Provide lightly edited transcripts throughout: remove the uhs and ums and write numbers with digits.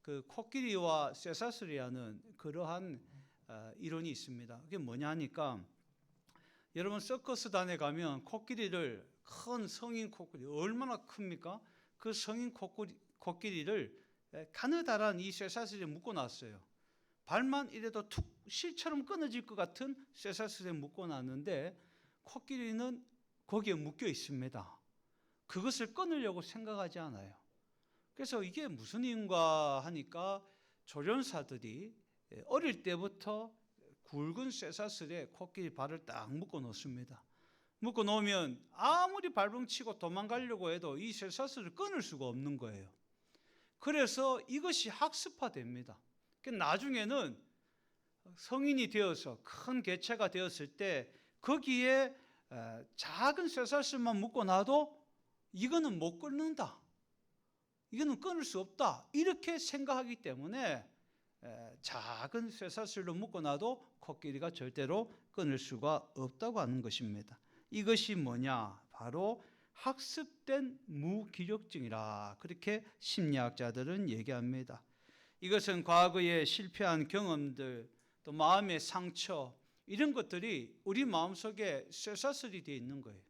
그 코끼리와 쇠사슬이라는 그러한 이론이 있습니다. 그게 뭐냐 하니까 여러분 서커스단에 가면 코끼리를 큰 성인 코끼리 얼마나 큽니까? 그 성인 코끼리를 가느다란 이 쇠사슬에 묶어놨어요. 발만 이래도 툭 실처럼 끊어질 것 같은 쇠사슬에 묶어놨는데 코끼리는 거기에 묶여 있습니다. 그것을 끊으려고 생각하지 않아요. 그래서 이게 무슨 이유인가 하니까 조련사들이 어릴 때부터 굵은 쇠사슬에 코끼리 발을 딱 묶어 놓습니다. 묶어 놓으면 아무리 발벙치고 도망가려고 해도 이 쇠사슬을 끊을 수가 없는 거예요. 그래서 이것이 학습화됩니다. 나중에는 성인이 되어서 큰 개체가 되었을 때 거기에 작은 쇠사슬만 묶어놔도 이거는 못 끊는다, 이거는 끊을 수 없다, 이렇게 생각하기 때문에 작은 쇠사슬로 묶어놔도 코끼리가 절대로 끊을 수가 없다고 하는 것입니다. 이것이 뭐냐? 바로 학습된 무기력증이라 그렇게 심리학자들은 얘기합니다. 이것은 과거에 실패한 경험들, 또 마음의 상처, 이런 것들이 우리 마음속에 쇠사슬이 되어 있는 거예요.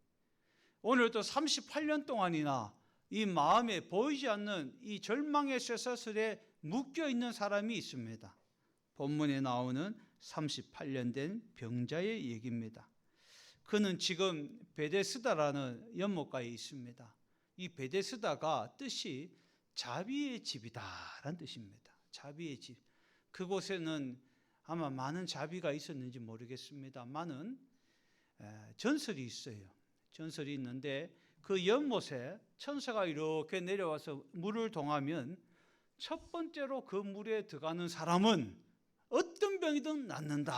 오늘도 38년 동안이나 이 마음에 보이지 않는 이 절망의 쇠사슬에 묶여 있는 사람이 있습니다. 본문에 나오는 38년 된 병자의 얘기입니다. 그는 지금 베데스다라는 연못가에 있습니다. 이 베데스다가 뜻이 자비의 집이다라는 뜻입니다. 자비의 집. 그곳에는 아마 많은 자비가 있었는지 모르겠습니다만은 전설이 있어요. 전설이 있는데 그 연못에 천사가 이렇게 내려와서 물을 동하면 첫 번째로 그 물에 들어가는 사람은 어떤 병이든 낫는다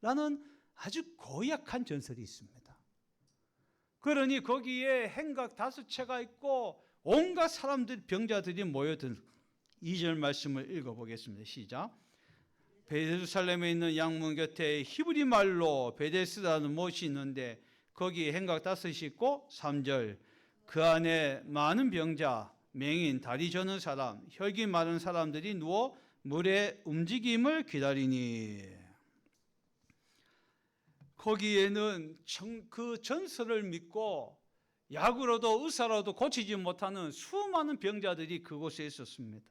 라는 아주 고약한 전설이 있습니다. 그러니 거기에 행각 5채가 있고 온갖 사람들, 병자들이 모여든 2절 말씀을 읽어보겠습니다. 시작. 베르살렘에 있는 양문 곁에 히브리 말로 베데스다는 못이 있는데 거기에 행각 5이 있고 3절 그 안에 많은 병자, 맹인, 다리 저는 사람, 혈기 마른 사람들이 누워 물의 움직임을 기다리니. 거기에는 그 전설을 믿고 약으로도 의사로도 고치지 못하는 수많은 병자들이 그곳에 있었습니다.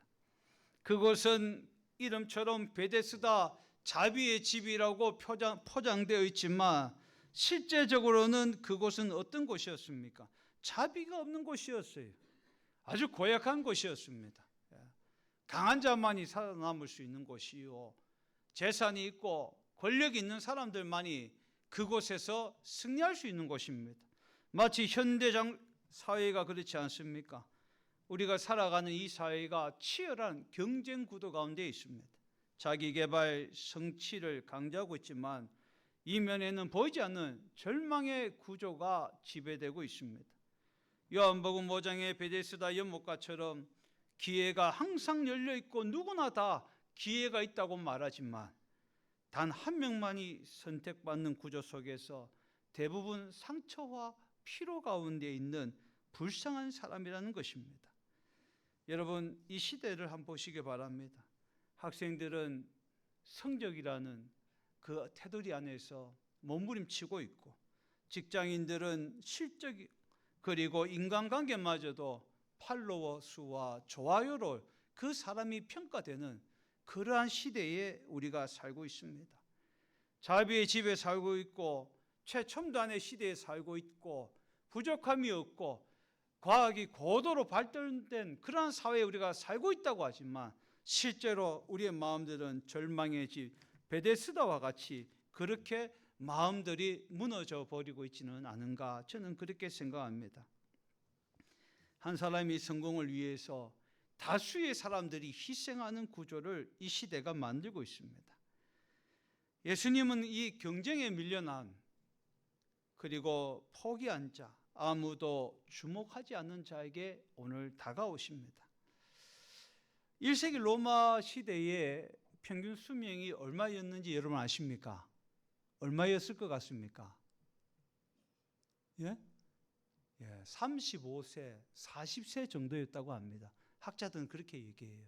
그곳은 이름처럼 베데스다 자비의 집이라고 포장되어 있지만 실제적으로는 그곳은 어떤 곳이었습니까? 자비가 없는 곳이었어요. 아주 고약한 곳이었습니다. 강한 자만이 살아남을 수 있는 곳이요, 재산이 있고 권력이 있는 사람들만이 그곳에서 승리할 수 있는 곳입니다. 마치 현대 사회가 그렇지 않습니까? 우리가 살아가는 이 사회가 치열한 경쟁 구도 가운데 있습니다. 자기개발, 성취를 강조하고 있지만 이면에는 보이지 않는 절망의 구조가 지배되고 있습니다. 요한복음 5장의 베데스다 연못가처럼 기회가 항상 열려있고 누구나 다 기회가 있다고 말하지만 단 한 명만이 선택받는 구조 속에서 대부분 상처와 피로 가운데 있는 불쌍한 사람이라는 것입니다. 여러분, 이 시대를 한번 보시기 바랍니다. 학생들은 성적이라는 그 테두리 안에서 몸부림치고 있고, 직장인들은 실적 그리고 인간관계마저도 팔로워 수와 좋아요로 그 사람이 평가되는 그러한 시대에 우리가 살고 있습니다. 자비의 집에 살고 있고 최첨단의 시대에 살고 있고 부족함이 없고 과학이 고도로 발전된 그러한 사회에 우리가 살고 있다고 하지만 실제로 우리의 마음들은 절망의 집 베데스다와 같이 그렇게 마음들이 무너져 버리고 있지는 않은가, 저는 그렇게 생각합니다. 한 사람이 성공을 위해서 다수의 사람들이 희생하는 구조를 이 시대가 만들고 있습니다. 예수님은 이 경쟁에 밀려난 그리고 포기한 자, 아무도 주목하지 않는 자에게 오늘 다가오십니다. 1세기 로마 시대에 평균 수명이 얼마였는지 여러분 아십니까? 얼마였을 것 같습니까? 예? 35세, 40세 정도였다고 합니다. 학자들은 그렇게 얘기해요.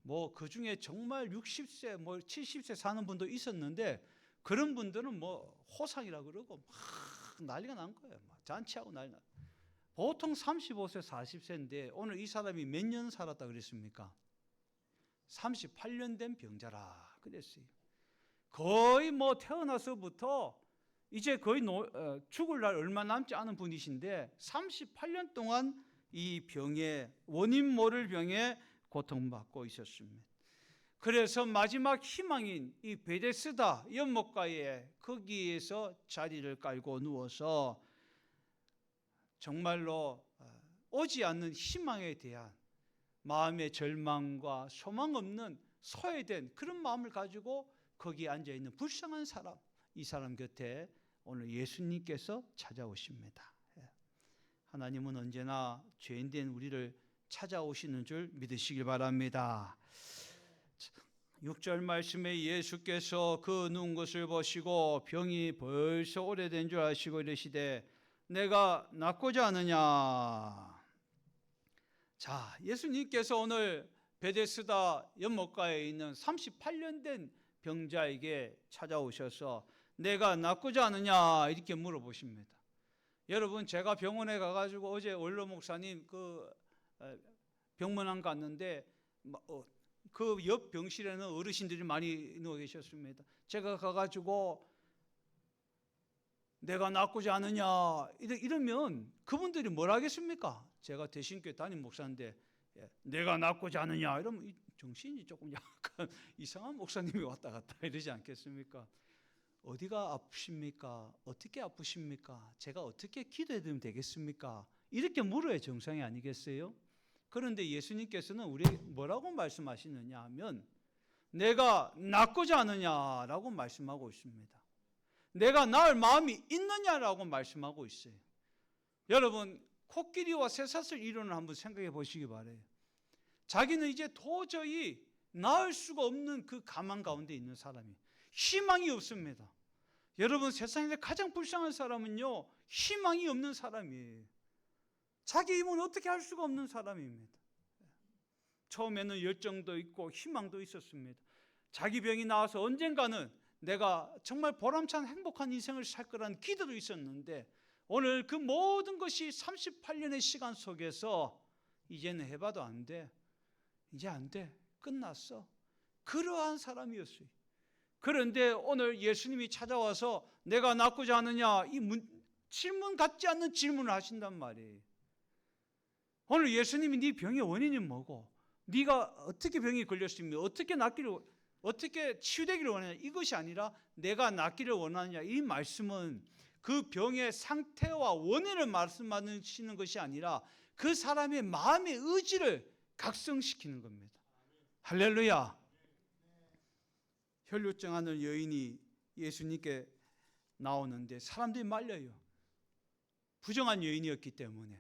뭐 그 중에 정말 60세, 뭐 70세 사는 분도 있었는데 그런 분들은 뭐 호상이라 그러고 막 난리가 난 거예요. 막 잔치하고 난리 나. 보통 35세, 40세인데 오늘 이 사람이 몇 년 살았다 그랬습니까? 38년 된 병자라 그랬어요. 거의 뭐 태어나서부터 이제 거의 죽을 날 얼마 남지 않은 분이신데 38년 동안 이 병에, 원인 모를 병에 고통받고 있었습니다. 그래서 마지막 희망인 이 베데스다 연못가에 거기에서 자리를 깔고 누워서 정말로 오지 않는 희망에 대한 마음의 절망과 소망 없는 소외된 그런 마음을 가지고 거기에 앉아있는 불쌍한 사람, 이 사람 곁에 오늘 예수님께서 찾아오십니다. 하나님은 언제나 죄인된 우리를 찾아오시는 줄 믿으시길 바랍니다. 6절 말씀에 예수께서 그 누운 것을 보시고 병이 벌써 오래된 줄 아시고 이르시되 내가 낫고자 하느냐. 자, 예수님께서 오늘 베데스다 연못가에 있는 38년 된 병자에게 찾아오셔서 내가 낫고자 하느냐 이렇게 물어보십니다. 여러분, 제가 병원에 가가지고 어제 원로 목사님 그 병문안 갔는데 그 옆 병실에는 어르신들이 많이 누워 계셨습니다. 제가 가가지고 내가 낫고자 하느냐 이러면 그분들이 뭘 하겠습니까? 제가 대신교회 담임 목사인데 내가 낫고자 하느냐 이러면 정신이 조금 약간 이상한 목사님이 왔다 갔다 이러지 않겠습니까? 어디가 아프십니까? 어떻게 아프십니까? 제가 어떻게 기도해드리면 되겠습니까? 이렇게 물어야 정상이 아니겠어요? 그런데 예수님께서는 우리에게 뭐라고 말씀하시느냐 하면 내가 낫고자 하느냐라고 말씀하고 있습니다. 내가 나을 마음이 있느냐라고 말씀하고 있어요. 여러분, 코끼리와 쇠사슬 이론을 한번 생각해 보시기 바라요. 자기는 이제 도저히 나을 수가 없는 그 가망 가운데 있는 사람이 희망이 없습니다. 여러분, 세상에서 가장 불쌍한 사람은요 희망이 없는 사람이에요. 자기 힘은 어떻게 할 수가 없는 사람입니다. 처음에는 열정도 있고 희망도 있었습니다. 자기 병이 나와서 언젠가는 내가 정말 보람찬 행복한 인생을 살 거라는 기대도 있었는데 오늘 그 모든 것이 38년의 시간 속에서 이제는 해봐도 안 돼. 이제 안 돼. 끝났어. 그러한 사람이었어요. 그런데 오늘 예수님이 찾아와서 내가 낫고자 하느냐 이 질문 같지 않는 질문을 하신단 말이에요. 오늘 예수님이 네 병의 원인이 뭐고 네가 어떻게 병이 걸렸으며 어떻게 치유되기를 원하냐 이것이 아니라 내가 낫기를 원하느냐 이 말씀은 그 병의 상태와 원인을 말씀하시는 것이 아니라 그 사람의 마음의 의지를 각성시키는 겁니다. 할렐루야. 혈루증하는 여인이 예수님께 나오는데 사람들이 말려요. 부정한 여인이었기 때문에.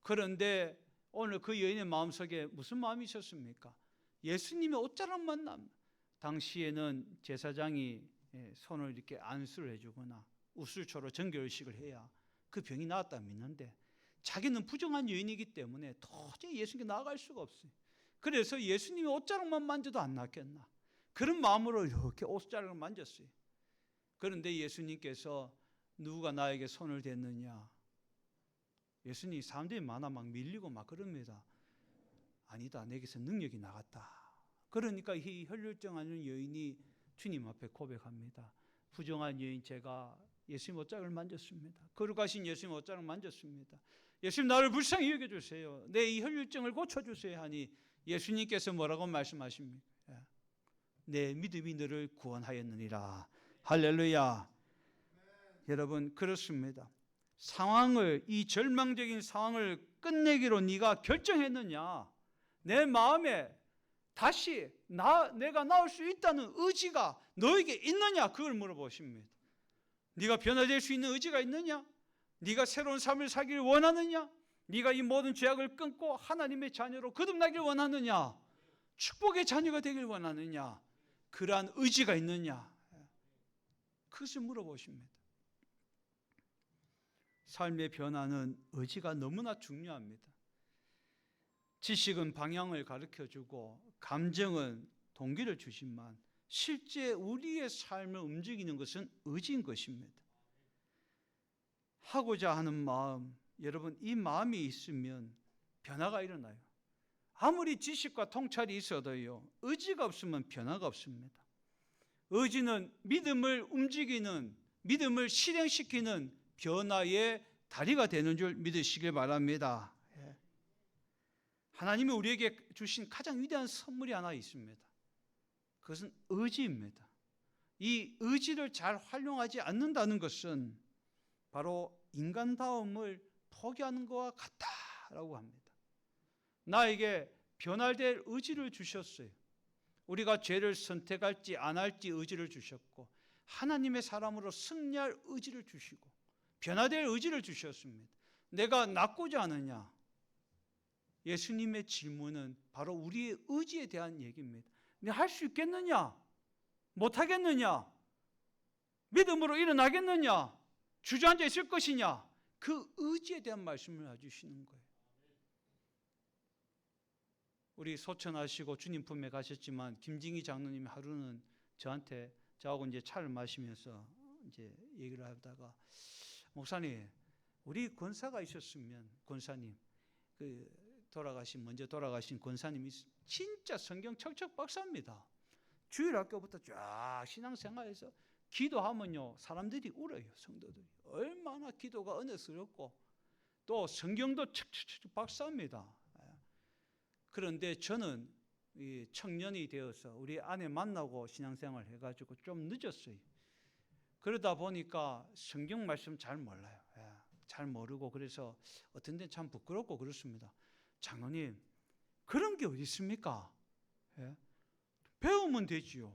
그런데 오늘 그 여인의 마음속에 무슨 마음이 있었습니까? 예수님의 옷자락 만남. 당시에는 제사장이 손을 이렇게 안수를 해주거나 우슬초로 정결식을 해야 그 병이 나았다 믿는데 자기는 부정한 여인이기 때문에 도저히 예수님께 나아갈 수가 없어요. 그래서 예수님의 옷자락만 만져도 안 낫겠나 그런 마음으로 이렇게 옷자락을 만졌어요. 그런데 예수님께서 누가 나에게 손을 댔느냐, 예수님 사람들이 많아 막 밀리고 막 그럽니다. 아니다, 내게서 능력이 나갔다. 그러니까 이 혈루증하는 여인이 주님 앞에 고백합니다. 부정한 여인 제가 예수님 옷자락을 만졌습니다. 거룩하신 예수님 옷자락을 만졌습니다. 예수님 나를 불쌍히 여겨주세요. 내 이 혈루증을 고쳐주세요 하니 예수님께서 뭐라고 말씀하십니까? 내 믿음이 너를 구원하였느니라. 할렐루야. 여러분 그렇습니다. 상황을 이 절망적인 상황을 끝내기로 네가 결정했느냐? 내 마음에 다시 내가 나올 수 있다는 의지가 너에게 있느냐? 그걸 물어보십니다. 네가 변화될 수 있는 의지가 있느냐? 네가 새로운 삶을 살기를 원하느냐? 네가 이 모든 죄악을 끊고 하나님의 자녀로 거듭나길 원하느냐? 축복의 자녀가 되길 원하느냐? 그러한 의지가 있느냐? 그것을 물어보십니다. 삶의 변화는 의지가 너무나 중요합니다. 지식은 방향을 가르쳐주고 감정은 동기를 주지만 실제 우리의 삶을 움직이는 것은 의지인 것입니다. 하고자 하는 마음, 여러분 이 마음이 있으면 변화가 일어나요. 아무리 지식과 통찰이 있어도요, 의지가 없으면 변화가 없습니다. 의지는 믿음을 움직이는, 믿음을 실행시키는 변화의 다리가 되는 줄 믿으시길 바랍니다. 하나님이 우리에게 주신 가장 위대한 선물이 하나 있습니다. 그것은 의지입니다. 이 의지를 잘 활용하지 않는다는 것은 바로 인간다움을 포기하는 것과 같다라고 합니다. 나에게 변화될 의지를 주셨어요. 우리가 죄를 선택할지 안 할지 의지를 주셨고, 하나님의 사람으로 승리할 의지를 주시고, 변화될 의지를 주셨습니다. 내가 낫고자 하느냐? 예수님의 질문은 바로 우리의 의지에 대한 얘기입니다. 내가 할 수 있겠느냐? 못하겠느냐? 믿음으로 일어나겠느냐? 주저앉아 있을 것이냐? 그 의지에 대한 말씀을 해주시는 거예요. 우리 소천하시고 주님 품에 가셨지만 김진기 장로님이 하루는 저하고 이제 차를 마시면서 이제 얘기를 하다가, 목사님, 우리 권사가 있었으면, 권사님, 먼저 돌아가신 권사님이 진짜 성경 척척 박사입니다. 주일학교부터 쫙 신앙생활에서 기도하면요, 사람들이 울어요. 성도들이 얼마나 기도가 은혜스럽고 또 성경도 척척척 박사입니다. 그런데 저는 이 청년이 되어서 우리 아내 만나고 신앙생활 해가지고 좀 늦었어요. 그러다 보니까 성경 말씀 잘 몰라요. 잘 모르고, 그래서 어떤 데는 참 부끄럽고 그렇습니다. 장로님, 그런 게 어디 있습니까? 배우면 되지요.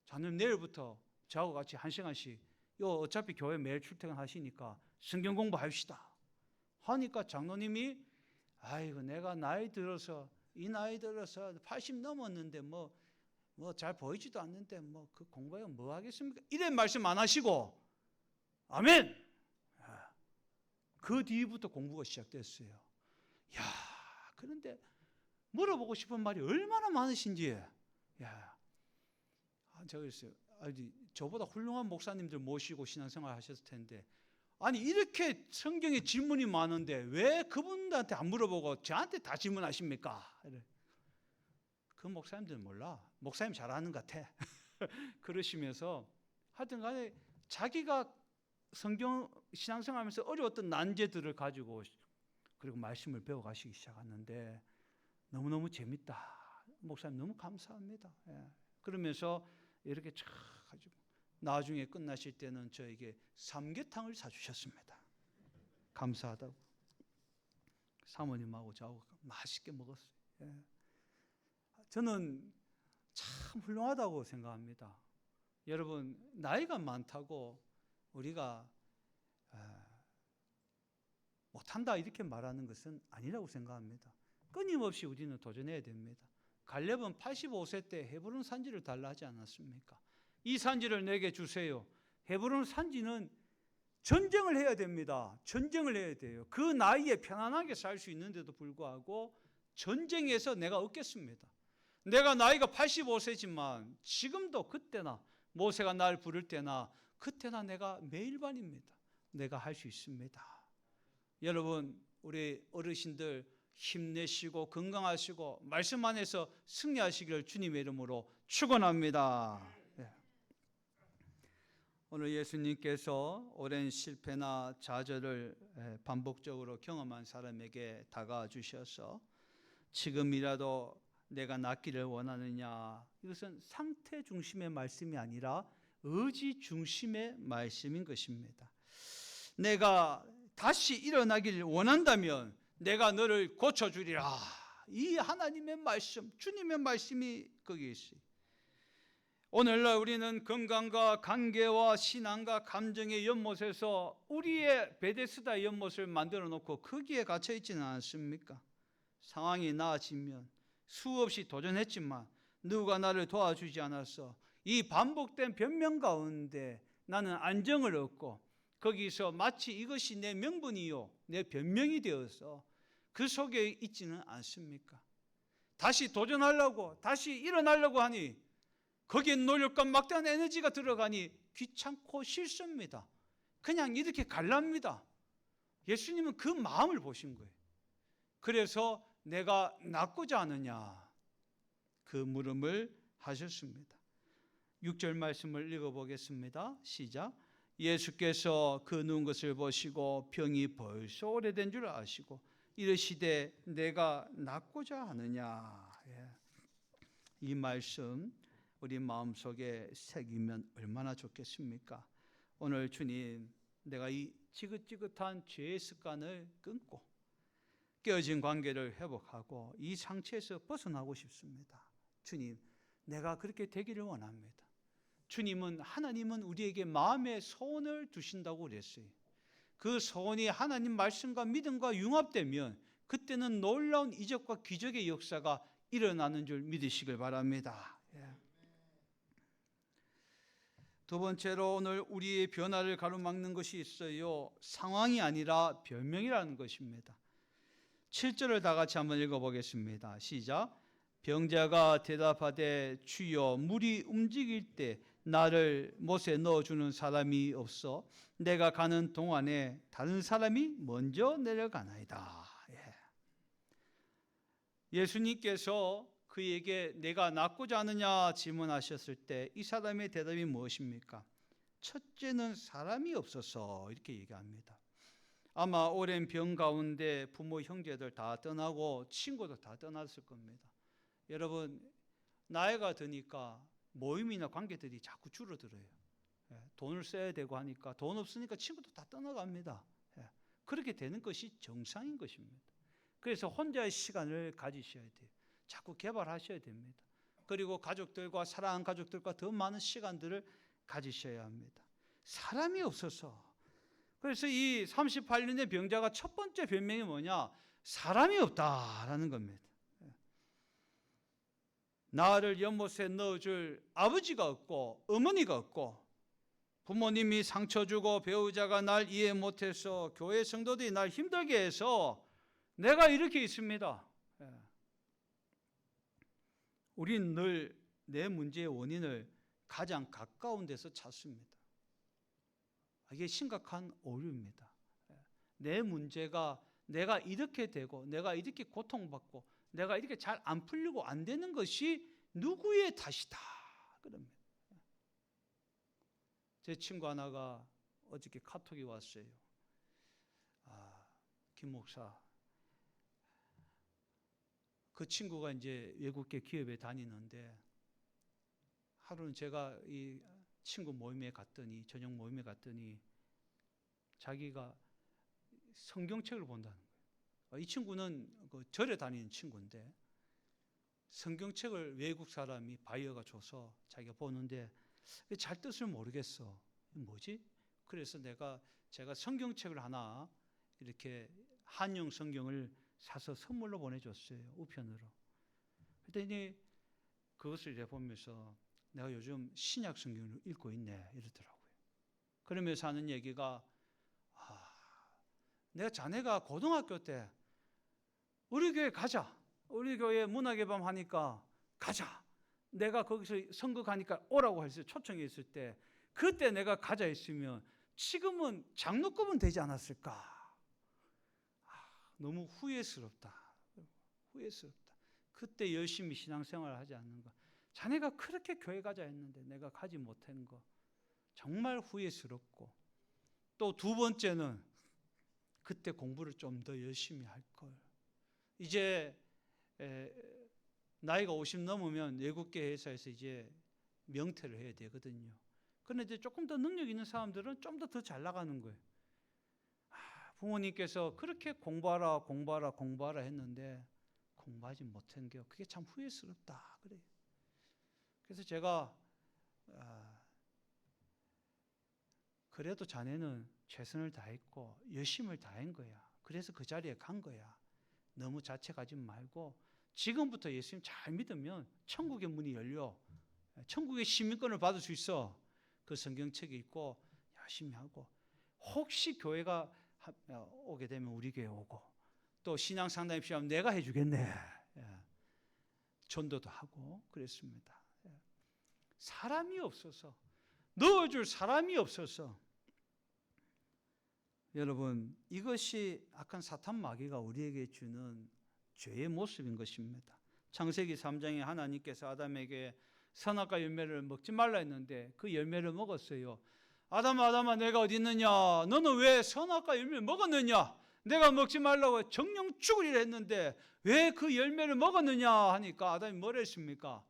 장로님, 내일부터 저하고 같이 1시간씩, 어차피 교회 매일 출퇴근하시니까 성경 공부합시다 하니까 장로님이, 아이고, 내가 이 나이 들어서 80 넘었는데 뭐 잘 보이지도 않는데 그 공부해 뭐 하겠습니까? 이런 말씀 안 하시고, 아멘. 그 뒤부터 공부가 시작됐어요. 야, 그런데 물어보고 싶은 말이 얼마나 많으신지. 제가 그랬어요. 저보다 훌륭한 목사님들 모시고 신앙생활 하셨을 텐데, 아니 이렇게 성경에 질문이 많은데 왜 그분들한테 안 물어보고 저한테 다 질문하십니까? 그 목사님들은 몰라. 목사님 잘하는 것 같아. 그러시면서 하여튼 간에 자기가 성경 신앙생활하면서 어려웠던 난제들을 가지고 그리고 말씀을 배워가시기 시작하는데 너무너무 재밌다. 목사님 너무 감사합니다. 그러면서 이렇게 쫙 가지고 나중에 끝나실 때는 저에게 삼계탕을 사주셨습니다. 감사하다고. 사모님하고 저하고 맛있게 먹었어요. 저는 참 훌륭하다고 생각합니다. 여러분, 나이가 많다고 우리가 못한다 이렇게 말하는 것은 아니라고 생각합니다. 끊임없이 우리는 도전해야 됩니다. 갈렙은 85세 때 헤브론 산지를 달라 하지 않았습니까? 이 산지를 내게 주세요. 헤브론 산지는 전쟁을 해야 됩니다. 전쟁을 해야 돼요. 그 나이에 편안하게 살 수 있는데도 불구하고 전쟁에서 내가 얻겠습니다. 내가 나이가 85세지만 지금도 그때나 모세가 날 부를 때나 그때나 내가 매일반입니다. 내가 할 수 있습니다. 여러분, 우리 어르신들 힘내시고 건강하시고 말씀 안에서 승리하시기를 주님의 이름으로 축원합니다. 오늘 예수님께서 오랜 실패나 좌절을 반복적으로 경험한 사람에게 다가와 주셔서 지금이라도 내가 낫기를 원하느냐, 이것은 상태 중심의 말씀이 아니라 의지 중심의 말씀인 것입니다. 내가 다시 일어나기를 원한다면 내가 너를 고쳐주리라. 이 하나님의 말씀, 주님의 말씀이 거기에 있어요. 오늘날 우리는 건강과 관계와 신앙과 감정의 연못에서 우리의 베데스다 연못을 만들어 놓고 거기에 갇혀 있지는 않습니까? 상황이 나아지면 수없이 도전했지만 누가 나를 도와주지 않았어. 이 반복된 변명 가운데 나는 안정을 얻고 거기서 마치 이것이 내 명분이요 내 변명이 되어서 그 속에 있지는 않습니까? 다시 도전하려고, 다시 일어나려고 하니 거기에 노력과 막대한 에너지가 들어가니 귀찮고 싫습니다. 그냥 이렇게 갈랍니다. 예수님은 그 마음을 보신 거예요. 그래서 내가 낫고자 하느냐 그 물음을 하셨습니다. 6절 말씀을 읽어보겠습니다. 시작. 예수께서 그 누운 것을 보시고 병이 벌써 오래된 줄 아시고 이르시되 내가 낫고자 하느냐. 이 말씀 우리 마음속에 새기면 얼마나 좋겠습니까? 오늘 주님, 내가 이 지긋지긋한 죄의 습관을 끊고 깨어진 관계를 회복하고 이 상처에서 벗어나고 싶습니다. 주님, 내가 그렇게 되기를 원합니다. 하나님은 우리에게 마음의 소원을 두신다고 그랬어요. 그 소원이 하나님 말씀과 믿음과 융합되면 그때는 놀라운 이적과 기적의 역사가 일어나는 줄 믿으시길 바랍니다. 두 번째로 오늘 우리의 변화를 가로막는 것이 있어요. 상황이 아니라 별명이라는 것입니다. 7절을 다 같이 한번 읽어보겠습니다. 시작. 병자가 대답하되 주여 물이 움직일 때 나를 못에 넣어주는 사람이 없어 내가 가는 동안에 다른 사람이 먼저 내려가나이다. 예수님께서 그에게 내가 낫고자 하느냐 질문하셨을 때 이 사람의 대답이 무엇입니까? 첫째는 사람이 없어서 이렇게 얘기합니다. 아마 오랜 병 가운데 부모 형제들 다 떠나고 친구도 다 떠났을 겁니다. 여러분 나이가 드니까 모임이나 관계들이 자꾸 줄어들어요. 돈을 써야 되고 하니까 돈 없으니까 친구도 다 떠나갑니다. 그렇게 되는 것이 정상인 것입니다. 그래서 혼자의 시간을 가지셔야 돼요. 자꾸 개발하셔야 됩니다. 그리고 가족들과 사랑하는 가족들과 더 많은 시간들을 가지셔야 합니다. 사람이 없어서. 그래서 이 38년의 병자가 첫 번째 변명이 뭐냐? 사람이 없다라는 겁니다. 나를 연못에 넣어줄 아버지가 없고 어머니가 없고 부모님이 상처 주고 배우자가 날 이해 못해서 교회 성도들이 날 힘들게 해서 내가 이렇게 있습니다. 우린 늘 내 문제의 원인을 가장 가까운 데서 찾습니다. 이게 심각한 오류입니다. 내 문제가 내가 이렇게 되고 내가 이렇게 고통받고 내가 이렇게 잘 안 풀리고 안 되는 것이 누구의 탓이다 그럽니다. 제 친구 하나가 어저께 카톡이 왔어요. 김 목사, 그 친구가 이제 외국계 기업에 다니는데 하루는 제가 이 친구 모임에 갔더니 저녁 모임에 갔더니 자기가 성경책을 본다는 거예요. 이 친구는 그 절에 다니는 친구인데 성경책을 외국 사람이 바이어가 줘서 자기가 보는데 잘 뜻을 모르겠어. 뭐지? 그래서 제가 성경책을 하나 이렇게 한영 성경을 사서 선물로 보내줬어요. 우편으로. 그랬더니 그것을 이제 보면서 내가 요즘 신약 성경을 읽고 있네 이러더라고요. 그러면서 하는 얘기가 내가 자네가 고등학교 때 우리 교회 가자. 우리 교회 문화개방 하니까 가자. 내가 거기서 선거가니까 오라고 해서 초청했을 때 그때 내가 가자 했으면 지금은 장로급은 되지 않았을까. 너무 후회스럽다. 후회스럽다. 그때 열심히 신앙생활을 하지 않는 거. 자네가 그렇게 교회 가자 했는데 내가 가지 못한 거. 정말 후회스럽고. 또 두 번째는 그때 공부를 좀 더 열심히 할 걸. 이제 나이가 50 넘으면 외국계 회사에서 이제 명퇴를 해야 되거든요. 그런데 이제 조금 더 능력 있는 사람들은 좀 더 잘 나가는 거예요. 부모님께서 그렇게 공부하라 했는데 공부하지 못한 게 그게 참 후회스럽다 그래요. 그래서 제가 그래도 자네는 최선을 다했고 열심을 다한 거야. 그래서 그 자리에 간 거야. 너무 자책하지 말고 지금부터 예수님 잘 믿으면 천국의 문이 열려. 천국의 시민권을 받을 수 있어. 그 성경책이 있고 열심히 하고 혹시 교회가 오게 되면 우리 교회 오고 또 신앙 상담이 필요하면 내가 해주겠네. 전도도 하고 그랬습니다. 사람이 없어서, 넣어줄 사람이 없어서. 여러분, 이것이 악한 사탄 마귀가 우리에게 주는 죄의 모습인 것입니다. 창세기 3장에 하나님께서 아담에게 선악과 열매를 먹지 말라 했는데 그 열매를 먹었어요. 아담아 내가 어디 있느냐? 너는 왜 선악과 열매를 먹었느냐? 내가 먹지 말라고 정령 죽으리라 했는데 왜 그 열매를 먹었느냐 하니까 아담이 뭐라 했습니까?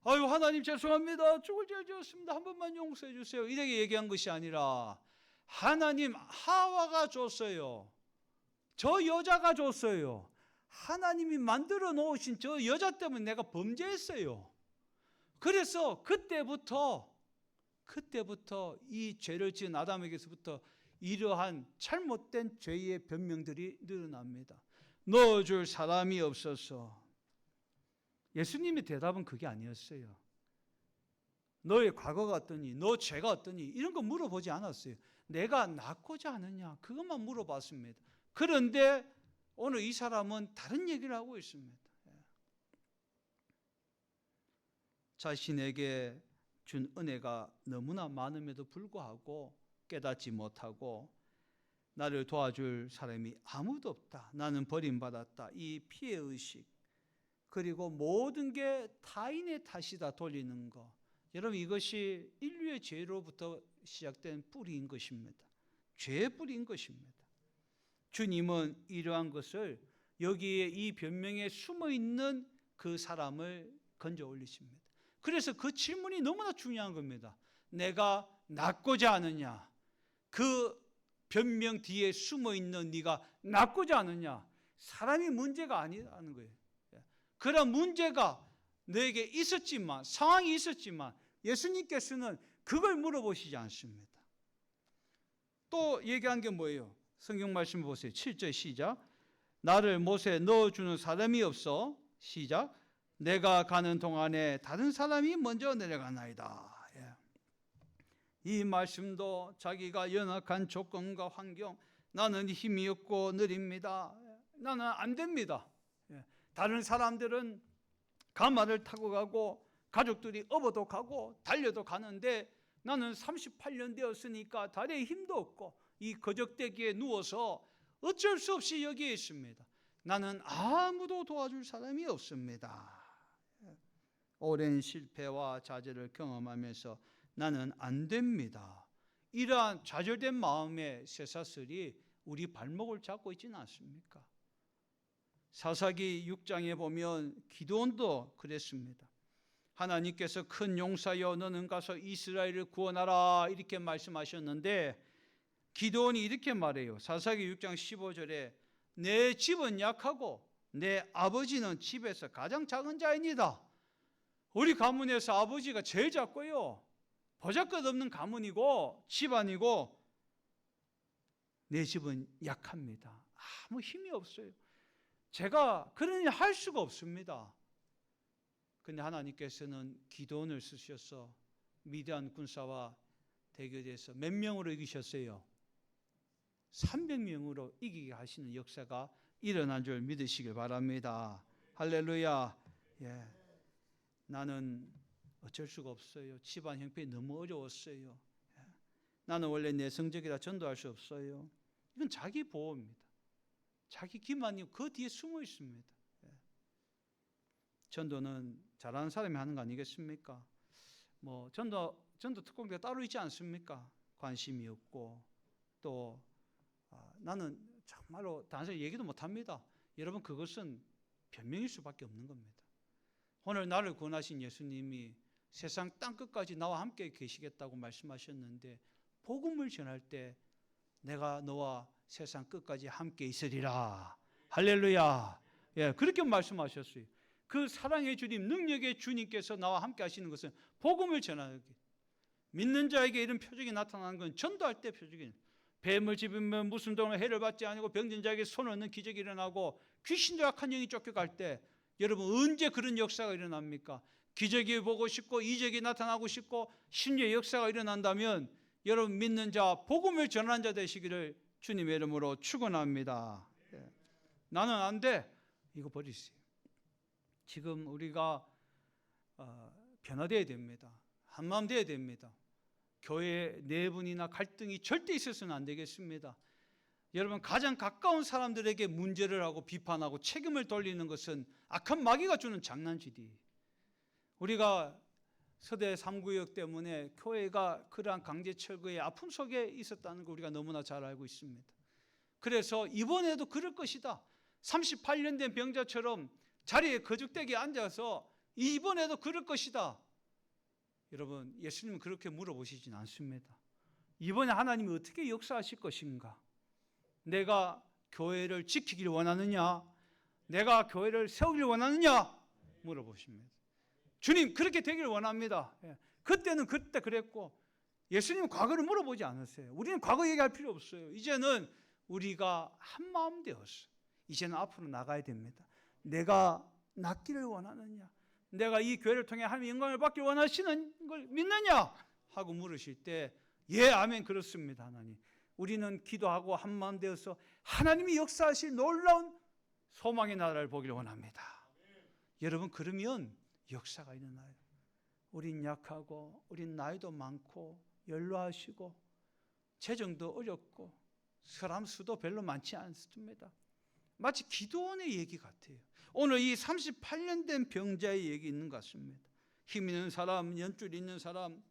아유, 하나님 죄송합니다. 죽을 죄를 지었습니다. 한 번만 용서해 주세요. 이렇게 얘기한 것이 아니라 하나님, 하와가 줬어요. 저 여자가 줬어요. 하나님이 만들어 놓으신 저 여자 때문에 내가 범죄했어요. 그래서 그때부터 이 죄를 지은 아담에게서부터 이러한 잘못된 죄의 변명들이 늘어납니다. 넣어줄 사람이 없어서. 예수님의 대답은 그게 아니었어요. 너의 과거가 어떠니, 너 죄가 어떠니, 이런 거 물어보지 않았어요. 내가 낫고자 하느냐, 그것만 물어봤습니다. 그런데 오늘 이 사람은 다른 얘기를 하고 있습니다. 자신에게 준 은혜가 너무나 많음에도 불구하고 깨닫지 못하고 나를 도와줄 사람이 아무도 없다, 나는 버림받았다, 이 피해의식, 그리고 모든 게 타인의 탓이다 돌리는 것. 여러분, 이것이 인류의 죄로부터 시작된 뿌리인 것입니다. 죄의 뿌리인 것입니다. 주님은 이러한 것을 여기에 이 변명에 숨어있는 그 사람을 건져 올리십니다. 그래서 그 질문이 너무나 중요한 겁니다. 내가 낫고자 하느냐? 그 변명 뒤에 숨어있는 네가 낫고자 하느냐? 사람이 문제가 아니라는 거예요. 그런 문제가 너에게 있었지만, 상황이 있었지만 예수님께서는 그걸 물어보시지 않습니다. 또 얘기한 게 뭐예요? 성경 말씀 보세요. 7절 시작. 나를 못에 넣어주는 사람이 없어. 시작. 내가 가는 동안에 다른 사람이 먼저 내려가나이다. 이 말씀도 자기가 연약한 조건과 환경, 나는 힘이 없고 느립니다, 나는 안 됩니다. 다른 사람들은 가마를 타고 가고 가족들이 업어도 가고 달려도 가는데 나는 38년 되었으니까 다리에 힘도 없고 이 거적대기에 누워서 어쩔 수 없이 여기에 있습니다. 나는 아무도 도와줄 사람이 없습니다. 오랜 실패와 좌절을 경험하면서 나는 안 됩니다. 이러한 좌절된 마음의 쇠사슬이 우리 발목을 잡고 있지는 않습니까? 사사기 6장에 보면 기드온도 그랬습니다. 하나님께서 큰 용사여 너는 가서 이스라엘을 구원하라 이렇게 말씀하셨는데 기드온이 이렇게 말해요. 사사기 6장 15절에 내 집은 약하고 내 아버지는 집에서 가장 작은 자입니다. 우리 가문에서 아버지가 제일 작고요, 보잘것없는 가문이고 집안이고 내 집은 약합니다. 아무 힘이 없어요. 제가 그러니 할 수가 없습니다. 근데 하나님께서는 기드온을 쓰셔서 미디안 군사와 대결해서 몇 명으로 이기셨어요? 300명으로 이기게 하시는 역사가 일어난 줄 믿으시길 바랍니다. 할렐루야. 예. 나는 어쩔 수가 없어요. 집안 형편이 너무 어려웠어요. 나는 원래 내성적이라 전도할 수 없어요. 이건 자기 보호입니다. 자기 기만이 그 뒤에 숨어 있습니다. 전도는 잘하는 사람이 하는 거 아니겠습니까? 뭐 전도 특공대가 따로 있지 않습니까? 관심이 없고 또 나는 정말로 단순히 얘기도 못합니다. 여러분, 그것은 변명일 수밖에 없는 겁니다. 오늘 나를 구원하신 예수님이 세상 땅끝까지 나와 함께 계시겠다고 말씀하셨는데 복음을 전할 때 내가 너와 세상 끝까지 함께 있으리라. 할렐루야. 예, 그렇게 말씀하셨어요. 그 사랑의 주님, 능력의 주님께서 나와 함께 하시는 것은 복음을 전하기. 믿는 자에게 이런 표적이 나타나는 건 전도할 때 표적이에요. 뱀을 집으면 무슨 동을 해를 받지 아니고 병든 자에게 손을 얻는 기적이 일어나고 귀신과 악한 영이 쫓겨갈 때 여러분 언제 그런 역사가 일어납니까? 기적이 보고 싶고 이적이 나타나고 싶고 신의 역사가 일어난다면 여러분 믿는 자, 복음을 전하는 자 되시기를 주님의 이름으로 축원합니다. 나는 안 돼. 이거 버리세요. 지금 우리가 변화되어야 됩니다. 한마음 되어야 됩니다. 교회 내분이나 갈등이 절대 있어서는 안 되겠습니다. 여러분, 가장 가까운 사람들에게 문제를 하고 비판하고 책임을 돌리는 것은 악한 마귀가 주는 장난질이. 우리가 서대 3구역 때문에 교회가 그러한 강제철거의 아픔 속에 있었다는 걸 우리가 너무나 잘 알고 있습니다. 그래서 이번에도 그럴 것이다. 38년 된 병자처럼 자리에 거죽대게 앉아서 이번에도 그럴 것이다. 여러분, 예수님은 그렇게 물어보시진 않습니다. 이번에 하나님이 어떻게 역사하실 것인가? 내가 교회를 지키길 원하느냐? 내가 교회를 세우길 원하느냐? 물어보십니다. 주님, 그렇게 되길 원합니다. 그때는 그때 그랬고, 예수님은 과거를 물어보지 않으세요. 우리는 과거 얘기할 필요 없어요. 이제는 우리가 한 마음 되었어요. 이제는 앞으로 나가야 됩니다. 내가 낫기를 원하느냐? 내가 이 교회를 통해 하나님의 영광을 받길 원하시는 걸 믿느냐? 하고 물으실 때, 예, 아멘, 그렇습니다, 하나님. 우리는 기도하고 한 마음 되어서 하나님이 역사하실 놀라운 소망의 나라를 보길 원합니다. 여러분, 그러면 역사가 일어나요. 우린 약하고, 우린 나이도 많고, 연로하시고, 재정도 어렵고, 사람 수도 별로 많지 않습니다. 마치 기도원의 얘기 같아요. 오늘 이 38년 된 병자의 얘기 있는 것 같습니다. 힘 있는 사람, 연줄 있는 사람,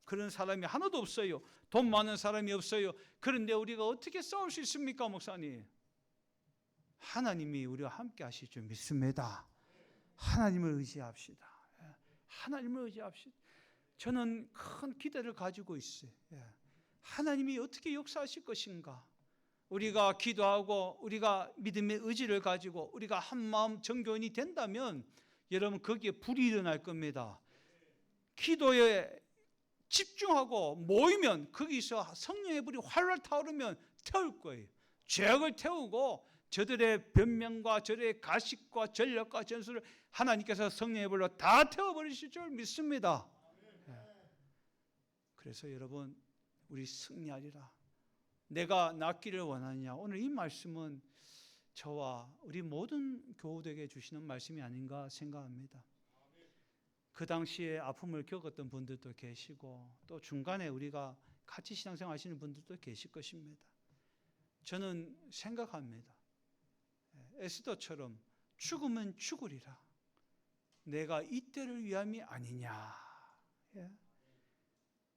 그런 사람이 하나도 없어요. 돈 많은 사람이 없어요. 그런데 우리가 어떻게 싸울 수 있습니까, 목사님? 하나님이 우리와 함께 하실 줄 믿습니다. 하나님을 의지합시다. 하나님을 의지합시다. 저는 큰 기대를 가지고 있어요. 하나님이 어떻게 역사하실 것인가? 우리가 기도하고 우리가 믿음의 의지를 가지고 우리가 한마음 정교인이 된다면 여러분, 거기에 불이 일어날 겁니다. 기도에 집중하고 모이면 거기서 성령의 불이 활활 타오르면 태울 거예요. 죄악을 태우고 저들의 변명과 저들의 가식과 전력과 전술을 하나님께서 성령의 불로 다 태워버리실 줄 믿습니다. 그래서 여러분, 우리 승리하리라. 내가 낫기를 원하느냐? 오늘 이 말씀은 저와 우리 모든 교우들에게 주시는 말씀이 아닌가 생각합니다. 그 당시에 아픔을 겪었던 분들도 계시고 또 중간에 우리가 같이 신앙생활 하시는 분들도 계실 것입니다. 저는 생각합니다. 에스더처럼 죽으면 죽으리라. 내가 이때를 위함이 아니냐.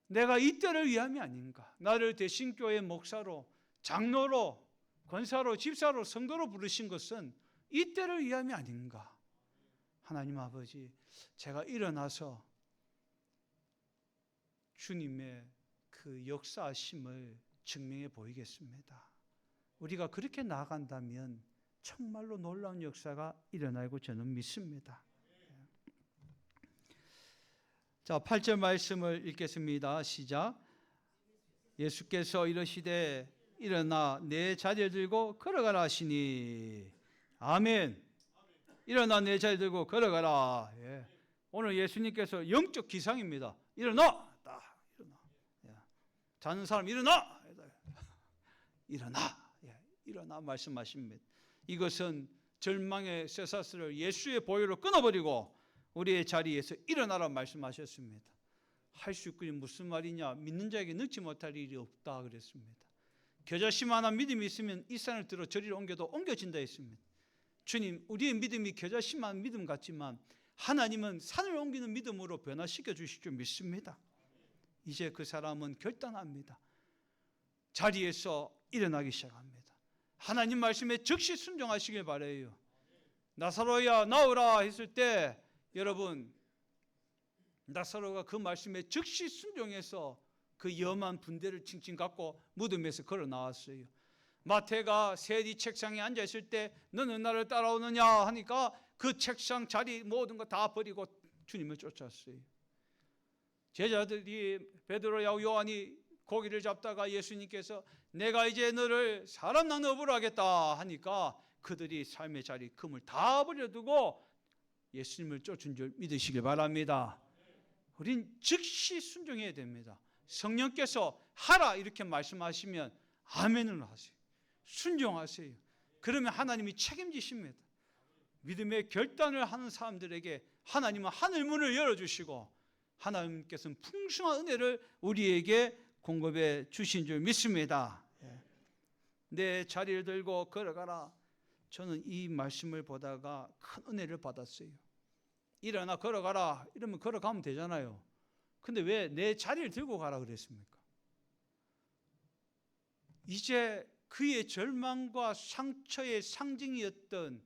내가 이때를 위함이 아닌가. 나를 대신교회 목사로, 장로로, 권사로, 집사로, 성도로 부르신 것은 이때를 위함이 아닌가. 하나님 아버지, 제가 일어나서 주님의 그 역사하심을 증명해 보이겠습니다. 우리가 그렇게 나아간다면 정말로 놀라운 역사가 일어나고 저는 믿습니다. 자, 8절 말씀을 읽겠습니다. 시작. 예수께서 이르시되 일어나 내 자리를 들고 걸어가라 하시니. 아멘. 일어나 내 자리를 들고 걸어가라. 예. 오늘 예수님께서 영적 기상입니다. 일어나. 일어나. 예. 자는 사람 일어나. 일어나. 예. 일어나 말씀하십니다. 이것은 절망의 쇠사슬을 예수의 보혈로 끊어버리고 우리의 자리에서 일어나라 말씀하셨습니다. 할 수 있군요. 무슨 말이냐? 믿는 자에게 능치 못할 일이 없다 그랬습니다. 겨자씨만한 믿음이 있으면 이 산을 들어 저리로 옮겨도 옮겨진다 했습니다. 주님, 우리의 믿음이 겨자씨만한 믿음 같지만 하나님은 산을 옮기는 믿음으로 변화시켜 주실 줄 믿습니다. 이제 그 사람은 결단합니다. 자리에서 일어나기 시작합니다. 하나님 말씀에 즉시 순종하시길 바라요. 나사로야 나오라 했을 때 여러분, 나사로가 그 말씀에 즉시 순종해서 그 염한 분대를 칭칭 갖고 무덤에서 걸어 나왔어요. 마태가 세리 책상에 앉아 있을 때 너는 나를 따라오느냐 하니까 그 책상 자리 모든 거 다 버리고 주님을 쫓았어요. 제자들이 베드로와 요한이 고기를 잡다가 예수님께서 내가 이제 너를 사람 낚는 업으로 하겠다 하니까 그들이 삶의 자리 금을 다 버려두고 예수님을 쫓은 줄 믿으시길 바랍니다. 우린 즉시 순종해야 됩니다. 성령께서 하라 이렇게 말씀하시면 아멘을 하세요. 순종하세요. 그러면 하나님이 책임지십니다. 믿음의 결단을 하는 사람들에게 하나님은 하늘 문을 열어주시고 하나님께서는 풍성한 은혜를 우리에게 공급해 주신 줄 믿습니다. 내 자리를 들고 걸어가라. 저는 이 말씀을 보다가 큰 은혜를 받았어요. 일어나 걸어가라 이러면 걸어가면 되잖아요. 근데 왜 내 자리를 들고 가라 그랬습니까? 이제 그의 절망과 상처의 상징이었던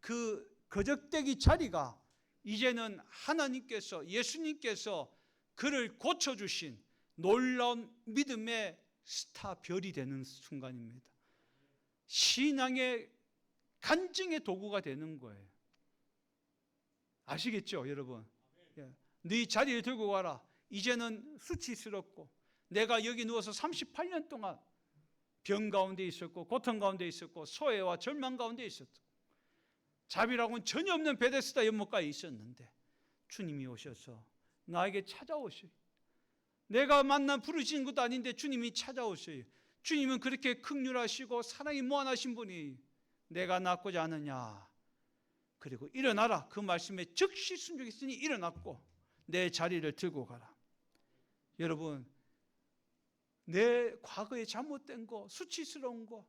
그 거적대기 자리가 이제는 하나님께서, 예수님께서 그를 고쳐주신 놀라운 믿음의 스타 별이 되는 순간입니다. 신앙의 간증의 도구가 되는 거예요. 아시겠죠, 여러분? 네 자리를 들고 가라. 이제는 수치스럽고 내가 여기 누워서 38년 동안 병 가운데 있었고 고통 가운데 있었고 소외와 절망 가운데 있었고 자비라고는 전혀 없는 베데스다 연못가에 있었는데 주님이 오셔서 나에게 찾아오셔요. 내가 만난 부르신 것도 아닌데 주님이 찾아오셔요. 주님은 그렇게 긍휼하시고 사랑이 무한하신 분이 내가 낫고자 하느냐. 그리고 일어나라. 그 말씀에 즉시 순종했으니 일어났고 내 자리를 들고 가라. 여러분, 내 과거에 잘못된 거, 수치스러운 거,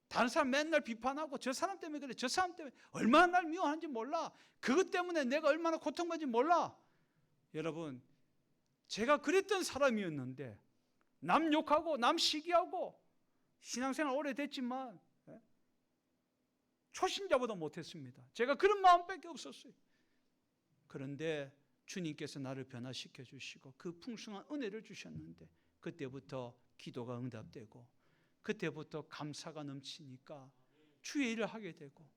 다른 사람 맨날 비판하고 저 사람 때문에 그래, 저 사람 때문에 얼마나 날 미워하는지 몰라, 그것 때문에 내가 얼마나 고통받는지 몰라. 여러분, 제가 그랬던 사람이었는데 남 욕하고 남 시기하고 신앙생활 오래됐지만 초신자보다 못했습니다. 제가 그런 마음밖에 없었어요. 그런데 주님께서 나를 변화시켜 주시고 그 풍성한 은혜를 주셨는데 그때부터 기도가 응답되고 그때부터 감사가 넘치니까 주의 일을 하게 되고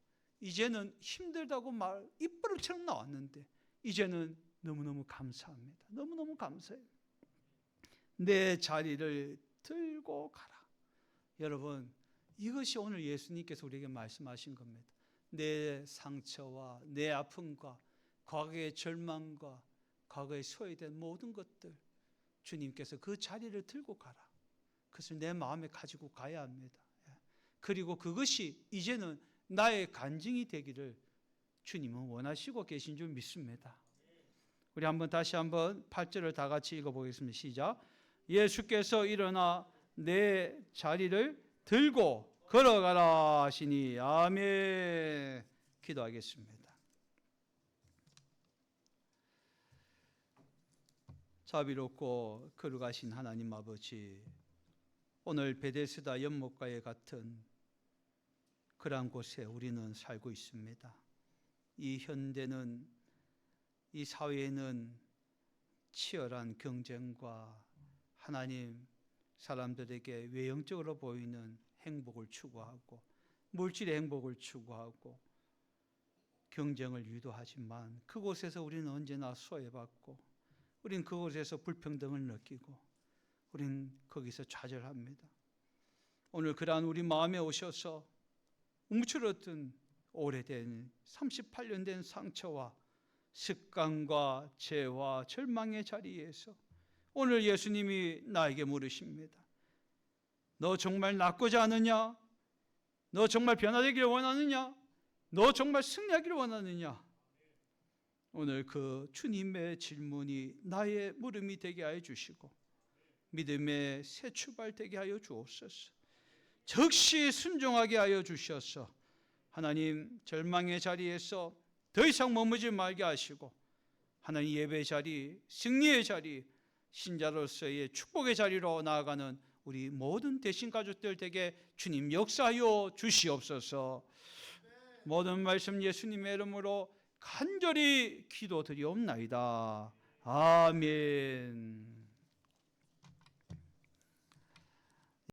이제는 힘들다고 말 입버릇처럼 나왔는데 이제는 너무너무 감사합니다. 너무너무 감사해요. 내 자리를 들고 가라. 여러분, 이것이 오늘 예수님께서 우리에게 말씀하신 겁니다. 내 상처와 내 아픔과 과거의 절망과 과거에 소외된 모든 것들 주님께서 그 자리를 들고 가라. 그것을 내 마음에 가지고 가야 합니다. 그리고 그것이 이제는 나의 간증이 되기를 주님은 원하시고 계신 줄 믿습니다. 우리 다시 한번 8절을 다 같이 읽어보겠습니다. 시작. 예수께서 일어나 내 자리를 들고 걸어가라 하시니 아멘. 기도하겠습니다. 자비롭고 거룩하신 하나님 아버지, 오늘 베데스다 연못가에 같은 그러한 곳에 우리는 살고 있습니다. 이 현대는, 이 사회에는 치열한 경쟁과 하나님, 사람들에게 외형적으로 보이는 행복을 추구하고 물질의 행복을 추구하고 경쟁을 유도하지만 그곳에서 우리는 언제나 소외받고 우린 그곳에서 불평등을 느끼고 우린 거기서 좌절합니다. 오늘 그러한 우리 마음에 오셔서 움츠러든 오래된 38년 된 상처와 습관과 죄와 절망의 자리에서 오늘 예수님이 나에게 물으십니다. 너 정말 낫고자 하느냐? 너 정말 변화되기를 원하느냐? 너 정말 승리하기를 원하느냐? 오늘 그 주님의 질문이 나의 물음이 되게 하여 주시고 믿음의 새 출발 되게 하여 주옵소서. 즉시 순종하게 하여 주셔서 하나님, 절망의 자리에서 더 이상 머무지 말게 하시고 하나님, 예배의 자리, 승리의 자리, 신자로서의 축복의 자리로 나아가는 우리 모든 대신 가족들 되게 주님 역사하여 주시옵소서. 모든 말씀 예수님의 이름으로 간절히 기도드리옵나이다. 아멘.